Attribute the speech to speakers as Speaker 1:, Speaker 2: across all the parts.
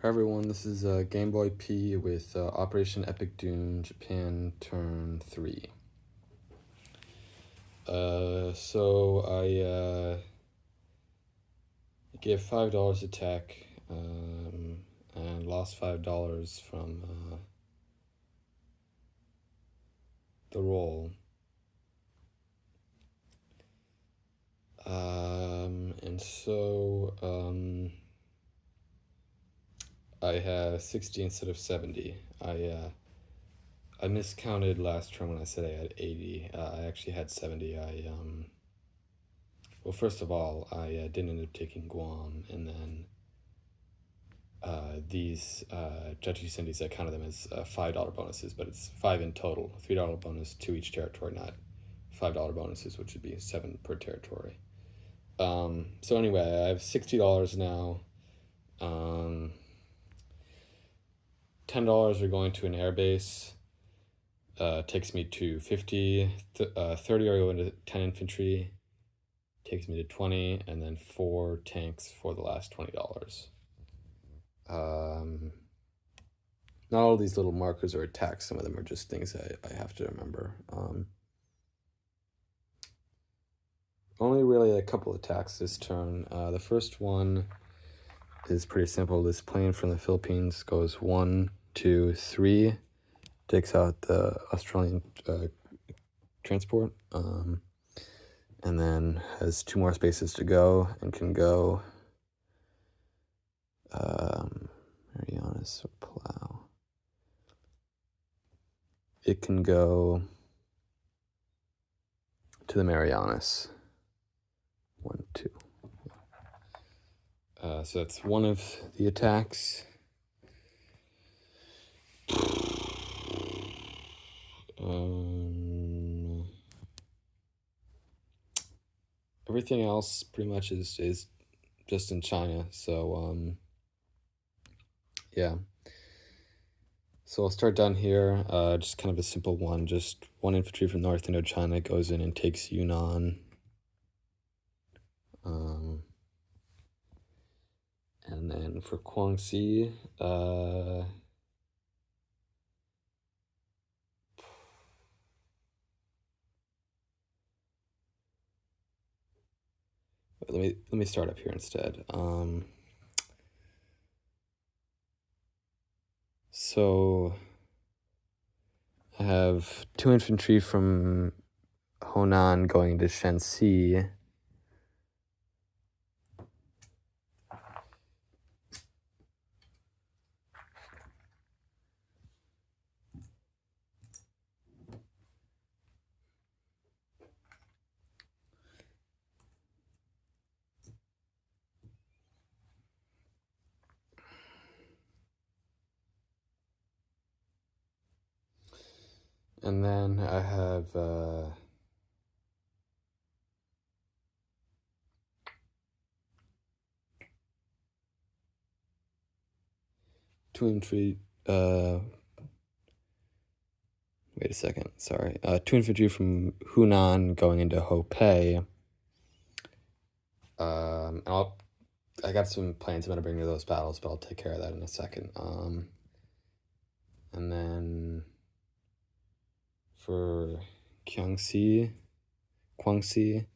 Speaker 1: Hi everyone, this is Game Boy P with Operation Epic Doom Japan Turn 3. So I gave $5 to tech and lost $5 from the roll. And so I had 60 instead of 70. I miscounted last turn when I said I had 80. I actually had 70. Well, first of all, I didn't end up taking Guam, and then these Judge Cindy's, I counted them as $5 bonuses, but it's 5 in total. $3 bonus to each territory, not $5 bonuses, which would be 7 per territory. So anyway, I have $60 now. $10 are going to an airbase. Takes me to 50. 30 are going to 10 infantry. Takes me to 20, and then 4 tanks for the last $20. Not all these little markers are attacks. Some of them are just things I have to remember. Only really a couple attacks this turn. The first one is pretty simple. This plane from the Philippines goes 1, 2, 3, takes out the Australian transport, and then has 2 more spaces to go and can go Marianas or Palau. It can go to the Marianas. 1, 2. So that's one of the attacks. Everything else pretty much is just in China. So yeah. So I'll start down here. Just kind of a simple one. Just 1 infantry from North Indochina goes in and takes Yunnan. And then for Guangxi, let me start up here instead. So I have 2 infantry from Honan going to Shanxi. And then I have 2 infantry. Wait a second, sorry. 2 infantry from Hunan going into Hopei. I got some plans I'm going to bring to those battles, but I'll take care of that in a second. And then for Guangxi, sorry.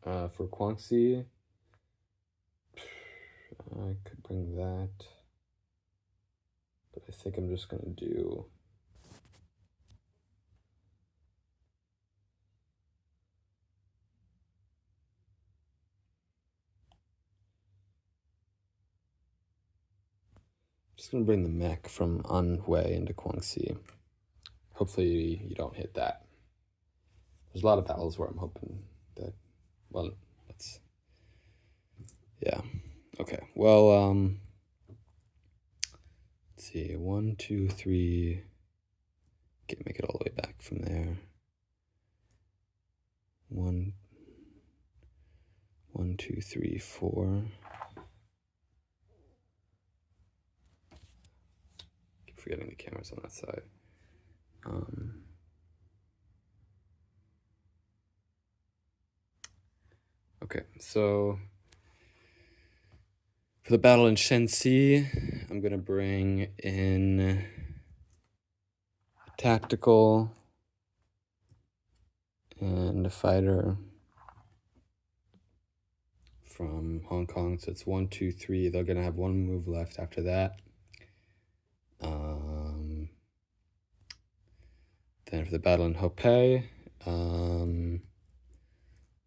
Speaker 1: For Guangxi, I could bring that, but I think I'm just going to do going to bring the mech from Anhui into Guangxi. Hopefully you don't hit that. There's a lot of battles where I'm hoping that, well, that's, yeah. Okay, well, let's see, 1, 2, 3, make it all the way back from there. 1, 2, 3, 4. Keep forgetting the cameras on that side. Okay, so for the battle in Shenxi, I'm gonna bring in a tactical and a fighter from Hong Kong. So it's 1, 2, 3. They're gonna have one move left after that. Then for the battle in Hopei,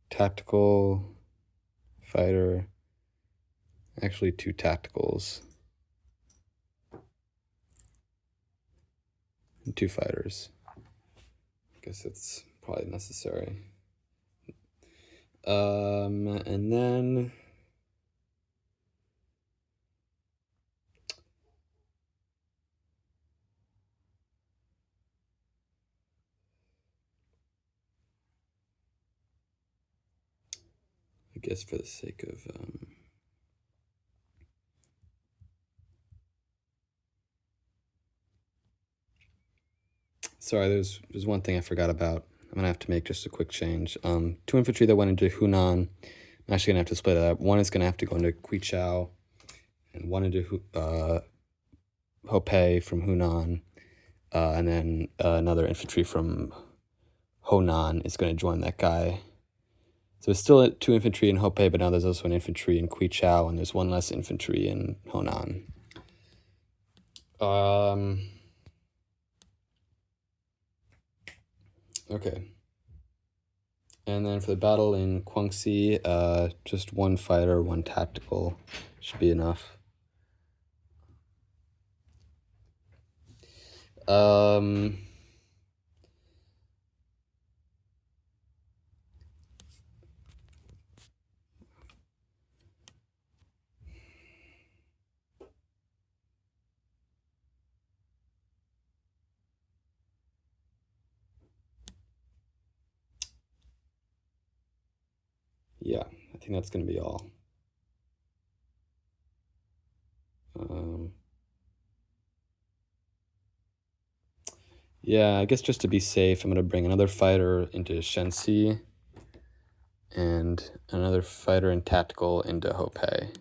Speaker 1: tactical, fighter, actually 2 tacticals, and 2 fighters. I guess it's probably necessary. And then I guess for the sake of sorry, there's one thing I forgot about. I'm gonna have to make just a quick change. 2 infantry that went into Hunan, I'm actually gonna have to split it up. One is gonna have to go into Quichao, and one into Hopei from Hunan, and then another infantry from Honan is gonna join that guy. So it's still 2 infantry in Hopei, but now there's also an infantry in Quichao, and there's 1 less infantry in Honan. Okay. And then for the battle in Guangxi, just 1 fighter, 1 tactical should be enough. Yeah, I think that's going to be all. Yeah, I guess just to be safe, I'm going to bring another fighter into Shenxi and another fighter and tactical into Hopei.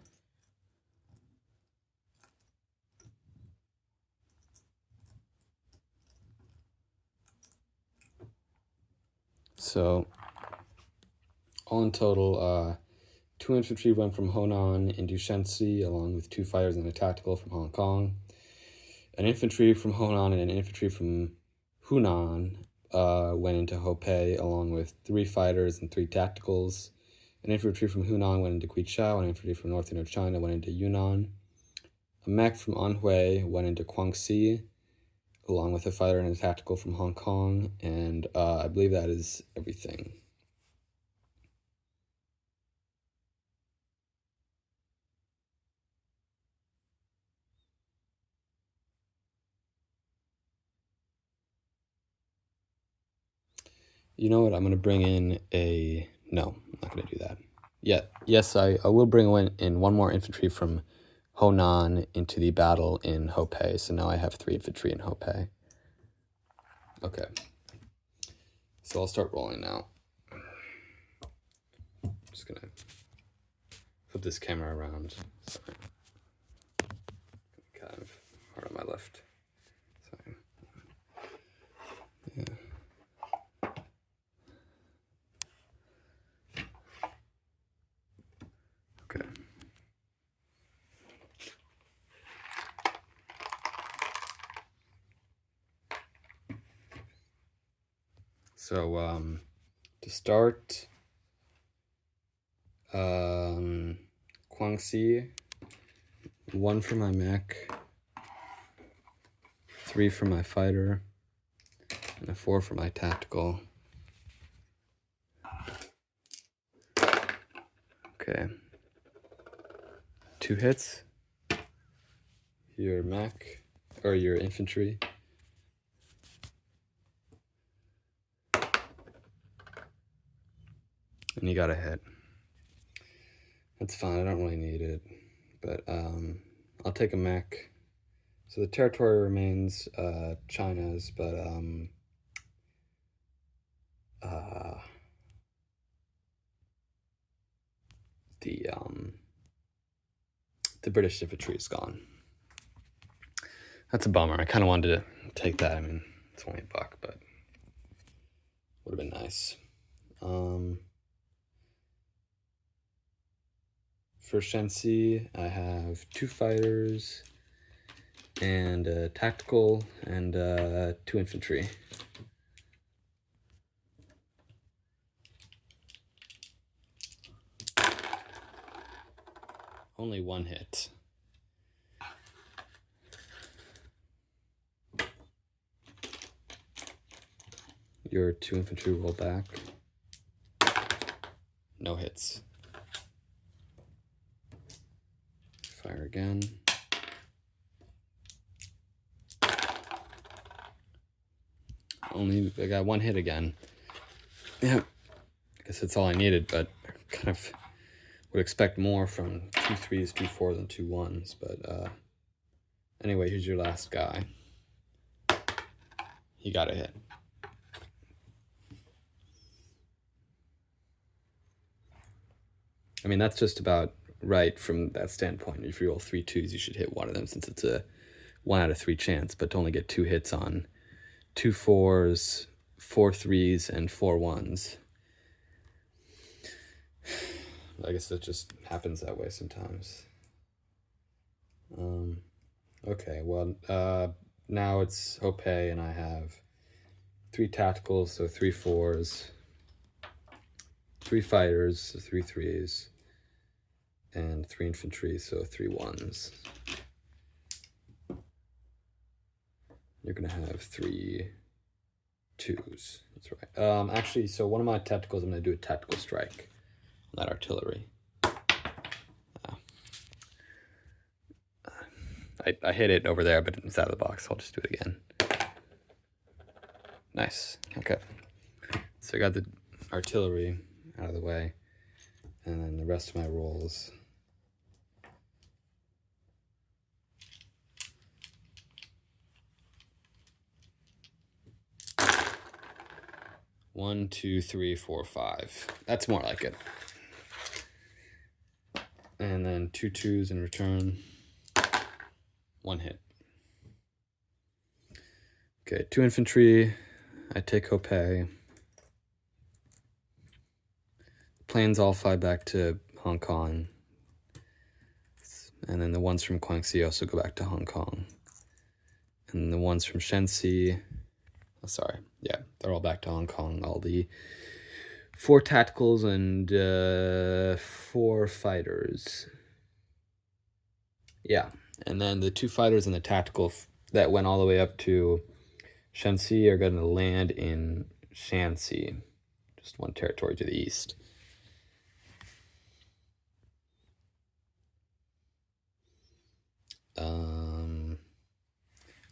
Speaker 1: So, all in total, 2 infantry went from Honan into Shenxi, along with 2 fighters and a tactical from Hong Kong. An infantry from Honan and an infantry from Hunan went into Hopei, along with 3 fighters and 3 tacticals. An infantry from Hunan went into Quichao, an infantry from North Indochina went into Yunnan. A mech from Anhui went into Guangxi, along with a fighter and a tactical from Hong Kong, and I believe that is everything. You know what? I'm going to bring in a... No, I'm not going to do that. Yeah, yes, I will bring in 1 more infantry from Honan into the battle in Hopei. So now I have 3 infantry in Hopei. Okay. So I'll start rolling now. I'm just going to flip this camera around. Sorry. Kind of hard on my left. Sorry. Yeah. Okay. So, to start, Guangxi, 1 for my mech, 3 for my fighter, and a 4 for my tactical. Okay. 2 hits. Your mech, or your infantry. And you got a hit. That's fine, I don't really need it. But I'll take a mech. So the territory remains China's, but the British infantry is gone. That's a bummer. I kind of wanted to take that. I mean, it's only $1, but would have been nice. For Shensi, I have 2 fighters and a tactical and 2 infantry. Only 1 hit. Your 2 infantry roll back. No hits. Fire again. I got 1 hit again. Yeah, I guess that's all I needed, but I kind of would expect more from 2 3s, 2 4s, and 2 1s. But anyway, here's your last guy. He got a hit. I mean, that's just about right from that standpoint. If you roll 3 2s, you should hit one of them, since it's a 1 out of 3 chance. But to only get 2 hits on 2 4s, 4 3s, and 4 1s. I guess it just happens that way sometimes. Okay, well, now it's Hope, and I have 3 tacticals, so 3 4s, 3 fighters, so 3 3s, and 3 infantry, so 3 1s. You're gonna have 3 2s. That's right. Actually, so one of my tacticals, I'm gonna do a tactical strike on that artillery. I hit it over there, but it's out of the box. So I'll just do it again. Nice. Okay. So I got the artillery out of the way, and then the rest of my rolls. One, 2, 3, 4, 5. That's more like it. And then 2 2s in return. 1 hit. Okay, 2 infantry. I take Hope. Planes all fly back to Hong Kong. And then the ones from Guangxi also go back to Hong Kong. And the ones from Shensi, they're all back to Hong Kong. All the 4 tacticals and 4 fighters. Yeah, and then the 2 fighters and the tactical that went all the way up to Shensi are going to land in Shanxi, just 1 territory to the east.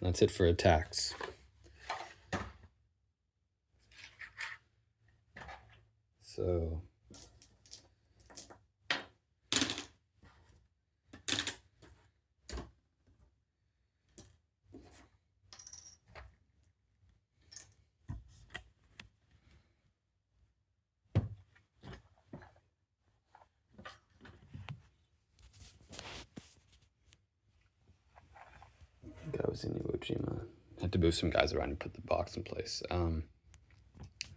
Speaker 1: That's it for attacks. So that was in Iwo Jima. Had to move some guys around and put the box in place.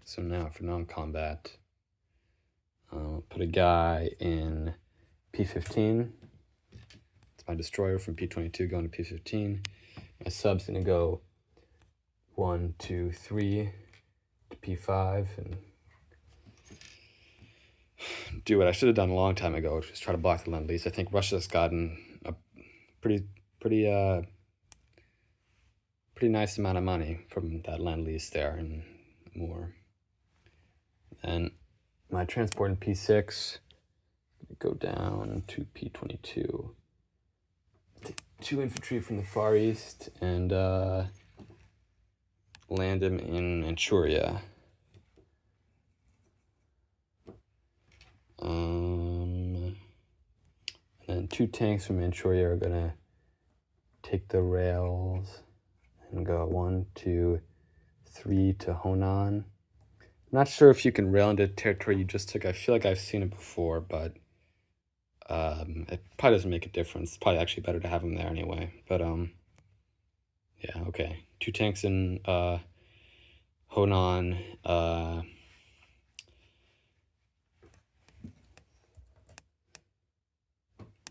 Speaker 1: So now for non-combat, put a guy in P15. It's my destroyer from P22 going to P15. My sub's gonna go 1, 2, 3 to P5 and do what I should have done a long time ago, which was try to block the Lend-Lease. I think Russia's gotten a pretty nice amount of money from that Lend-Lease there and more. And my transport in P6 go down to P22. Take 2 infantry from the Far East and land them in Manchuria. And then 2 tanks from Manchuria are gonna take the rails and go 1, 2, 3 to Honan. I'm not sure if you can rail into territory you just took. I feel like I've seen it before, but It probably doesn't make a difference. It's probably actually better to have him there anyway. But yeah, okay. 2 tanks in Honan.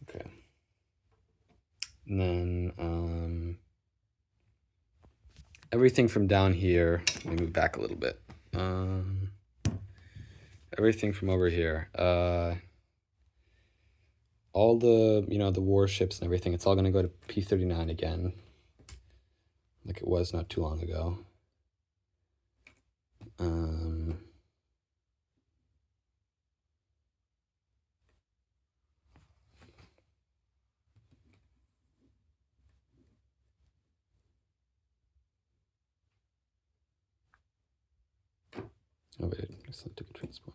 Speaker 1: Okay. And then everything from down here, let me move back a little bit. Everything from over here, all the, the warships and everything, it's all going to go to P-39 again, like it was not too long ago. Oh wait, I selected a transport.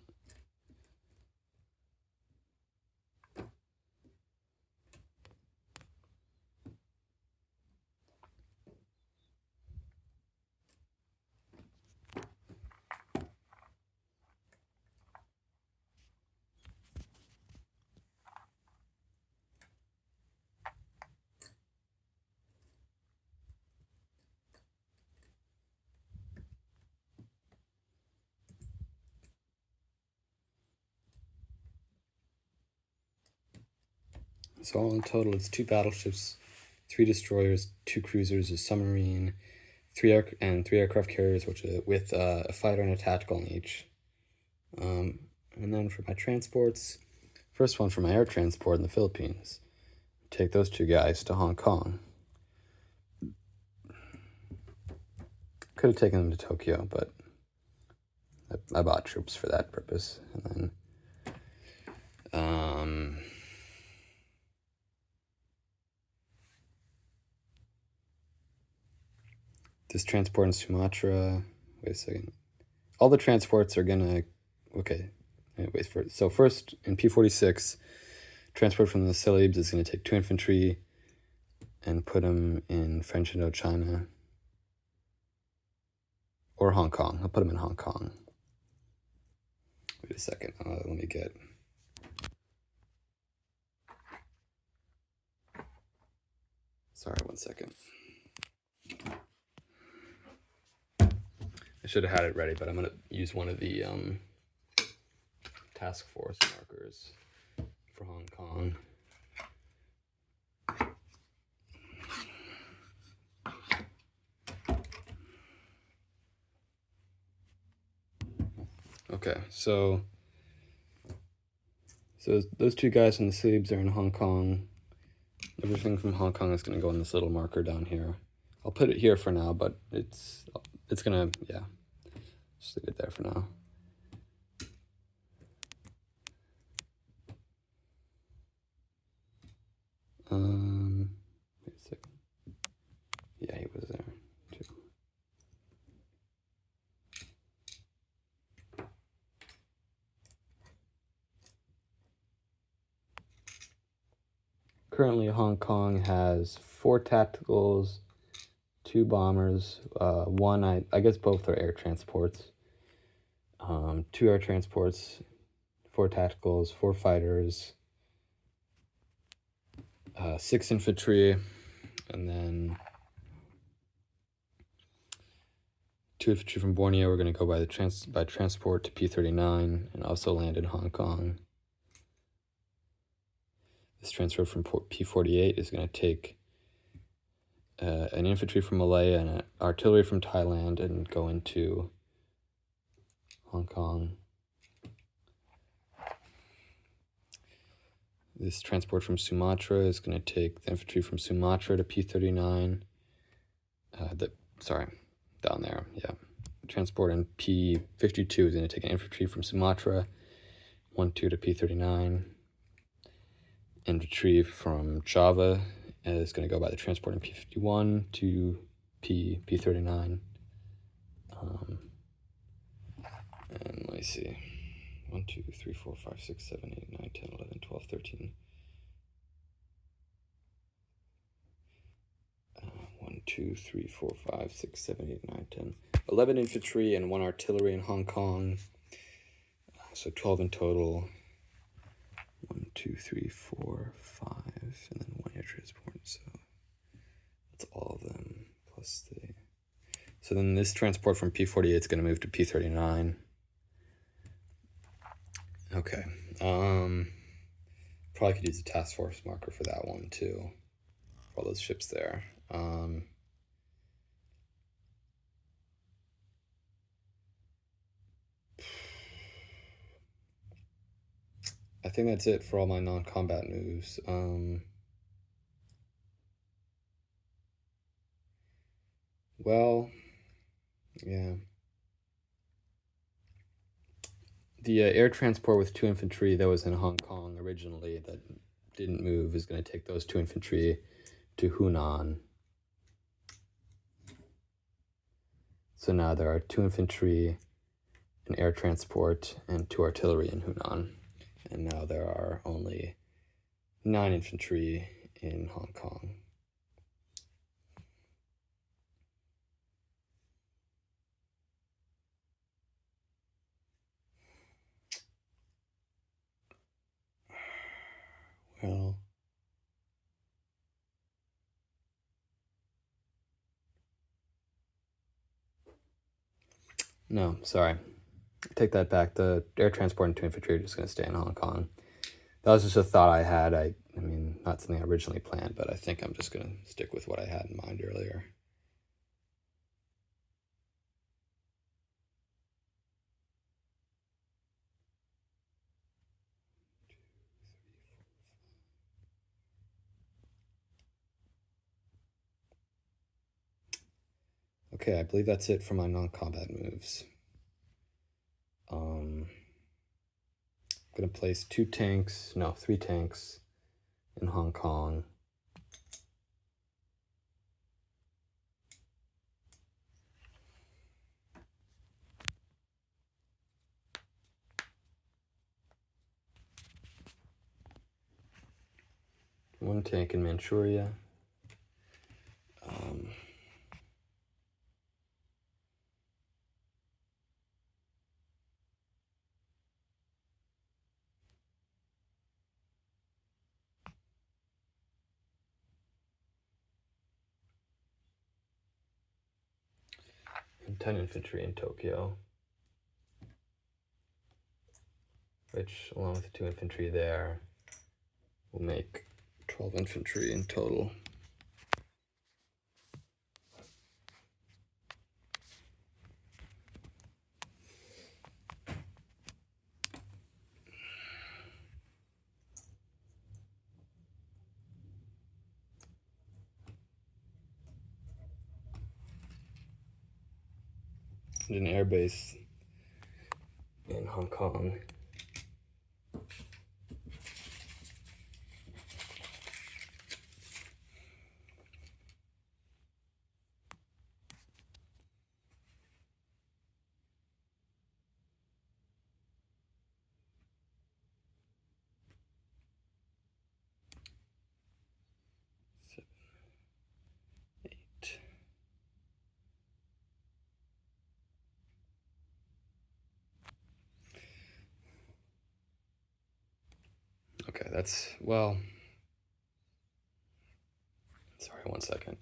Speaker 1: So all in total, it's 2 battleships, 3 destroyers, 2 cruisers, a submarine, 3 aircraft carriers, which with a fighter and a tactical in each. And then for my transports, first one for my air transport in the Philippines. Take those 2 guys to Hong Kong. Could have taken them to Tokyo, but I bought troops for that purpose. And then this transport in Sumatra. Wait a second. All the transports are gonna. Okay. Anyways, so first in P-46, transport from the Celebes is gonna take 2 infantry and put them in French Indochina or Hong Kong. I'll put them in Hong Kong. Wait a second. Let me get. Sorry, 1 second. I should have had it ready, but I'm going to use one of the task force markers for Hong Kong. Okay, so those 2 guys in the Celebes are in Hong Kong. Everything from Hong Kong is going to go in this little marker down here. I'll put it here for now, but it's gonna, yeah, just leave it there for now. Wait a second. Yeah, he was there too. Currently, Hong Kong has 4 tacticals, 2 bombers, 1, I guess both are air transports. 2 air transports, 4 tacticals, 4 fighters, 6 infantry, and then 2 infantry from Borneo. We're going to go by transport to P-39 and also land in Hong Kong. This transfer from P-48 is going to take an infantry from Malaya and an artillery from Thailand and go into Hong Kong. This transport from Sumatra is going to take the infantry from Sumatra to P-39. Down there, yeah. Transport in P-52 is going to take an infantry from Sumatra, 1-2 to P-39. Infantry from Java is going to go by the transport in P-51 to P-39. And let me see. 1, 2, 3, 4, 5, 6, 7, 8, 9, 10, 11, 12, 13. 1, 2, 3, 4, 5, 6, 7, 8, 9, 10. 11 infantry and 1 artillery in Hong Kong. So 12 in total. 1, 2, 3, 4, 5, and then 1 air transport. So that's all of them plus the. So then this transport from P48 is going to move to P39. Okay. Probably could use a task force marker for that one too. For all those ships there. I think that's it for all my non-combat moves. Well, yeah. The air transport with 2 infantry that was in Hong Kong originally that didn't move is going to take those 2 infantry to Hunan. So now there are 2 infantry, an air transport, and 2 artillery in Hunan. And now there are only 9 infantry in Hong Kong. Well, no, sorry. Take that back. The air transport and 2 infantry are just going to stay in Hong Kong. That was just a thought I had. I mean, not something I originally planned, but I think I'm just going to stick with what I had in mind earlier. Okay, I believe that's it for my non-combat moves. I'm going to place 3 tanks in Hong Kong. One tank in Manchuria. And 10 infantry in Tokyo, which, along with the 2 infantry there, will make 12 infantry in total. And an air base in Hong Kong. Okay, that's, well, sorry, 1 second.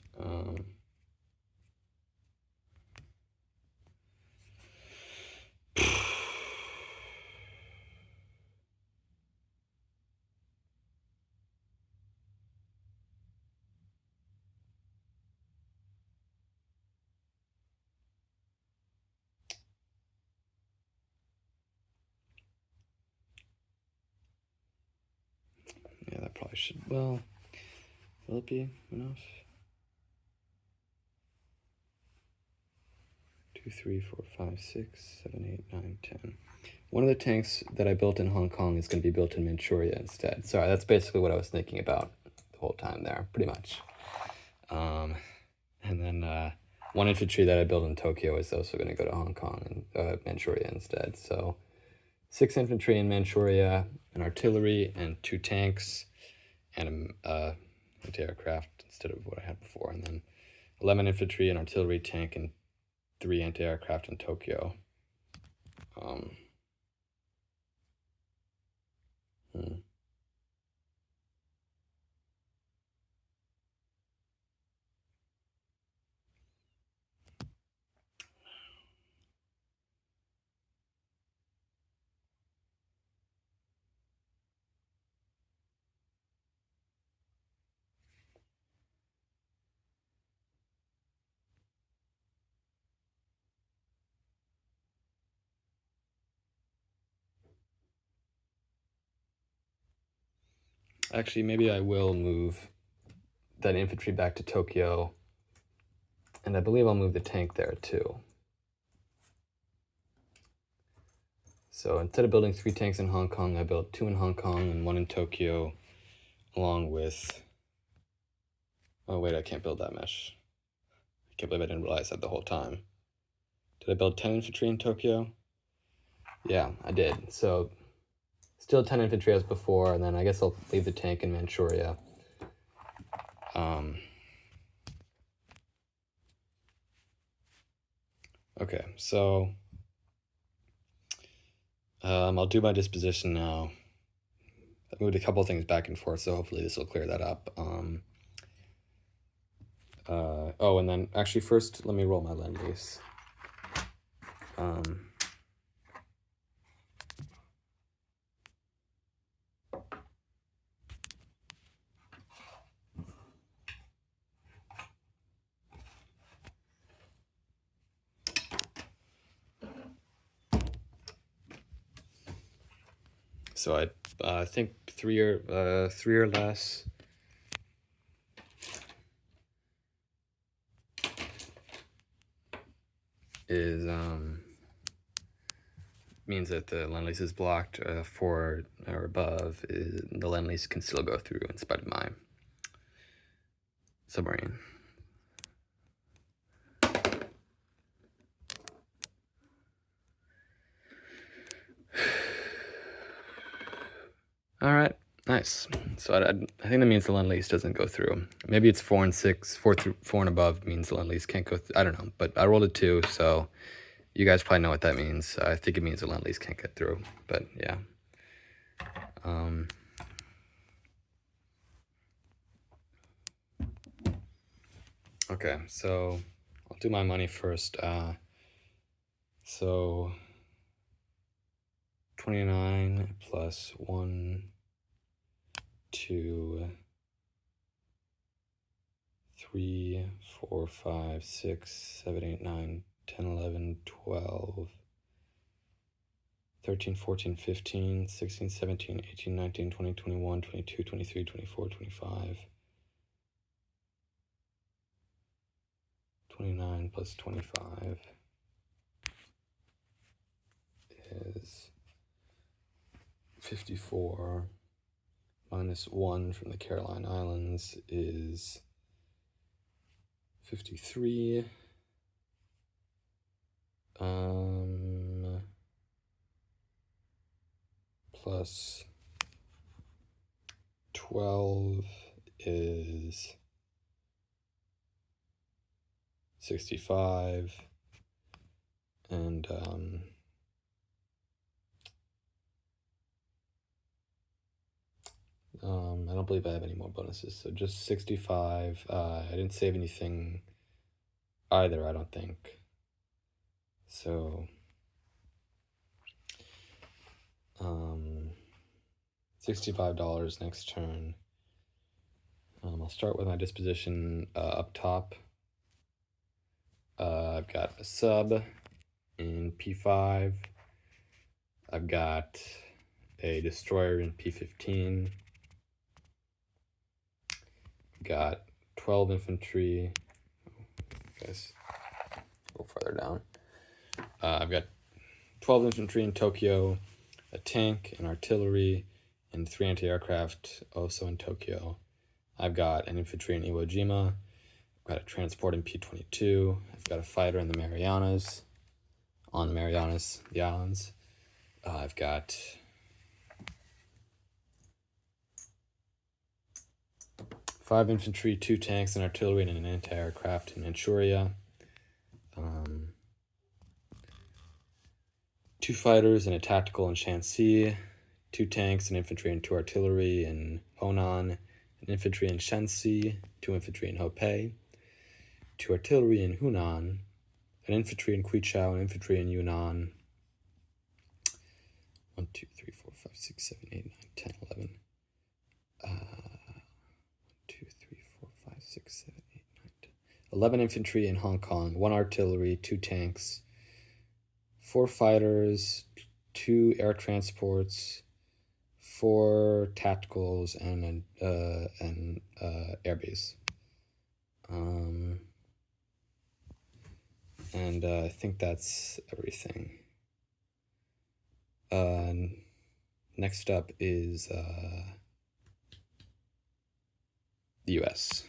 Speaker 1: Yeah, that probably should, well, will it be enough? 2, 3, 4, 5, 6, 7, 8, 9, 10. One of the tanks that I built in Hong Kong is going to be built in Manchuria instead. Sorry, that's basically what I was thinking about the whole time there, pretty much. And then 1 infantry that I built in Tokyo is also going to go to Hong Kong and Manchuria instead. So 6 infantry in Manchuria, an artillery, and 2 tanks, and anti-aircraft instead of what I had before. And then 11 infantry, an artillery, tank, and 3 anti-aircraft in Tokyo. Actually, maybe I will move that infantry back to Tokyo, and I believe I'll move the tank there too. So instead of building 3 tanks in Hong Kong, I built 2 in Hong Kong and 1 in Tokyo, along with... Oh wait, I can't build that mesh. I can't believe I didn't realize that the whole time. Did I build 10 infantry in Tokyo? Yeah, I did. So still 10 infantry as before, and then I guess I'll leave the tank in Manchuria. Okay, so I'll do my disposition now. I've moved a couple things back and forth, so hopefully this will clear that up. Oh, and then actually first, let me roll my Lend-Lease. So I think 3 or less is means that the Lend-Lease is blocked. 4 or above, the Lend-Lease can still go through in spite of my submarine. All right, nice. So I think that means the Lend-Lease doesn't go through. Maybe it's 4 and 6, 4 and above means the Lend-Lease can't go through. I don't know, but I rolled a 2, so you guys probably know what that means. I think it means the Lend-Lease can't get through, but yeah. Okay, so I'll do my money first. So 29 plus 1, 2, 3, 4, 5, 6, 7, 8, 9, 10, 11, 12, 13, 14, 15, 16, 17, 18, 19, 20, 21, 22, 23, 24, 25, 29 plus 25 is 54, minus 1 from the Caroline Islands is 53. Plus 12 is 65, and I don't believe I have any more bonuses, so just 65. I didn't save anything either, I don't think. So $65 next turn. I'll start with my disposition up top. I've got a sub in P5. I've got a destroyer in P15. Got 12 infantry. Guys, go farther down. I've got 12 infantry in Tokyo, a tank, an artillery, and 3 anti-aircraft also in Tokyo. I've got an infantry in Iwo Jima. I've got a transport in P22. I've got a fighter in the Marianas, on the Marianas, the islands. I've got five infantry, 2 tanks, an artillery, and an anti-aircraft in Manchuria. 2 fighters and a tactical in Shanxi, 2 tanks, an infantry, and 2 artillery in Honan, an infantry in Shenxi, 2 infantry in Hopei, 2 artillery in Hunan, an infantry in Quichao, an infantry in Yunnan. 1, 2, 3, 4, 5, 6, 7, 8, 9, 10, 11. 1, 2, 3, 4, 5, 6, 7, 8, 9, 10. 11 infantry in Hong Kong, 1 artillery, 2 tanks, 4 fighters, 2 air transports, 4 tacticals, and airbase. And I think that's everything. Next up is the US.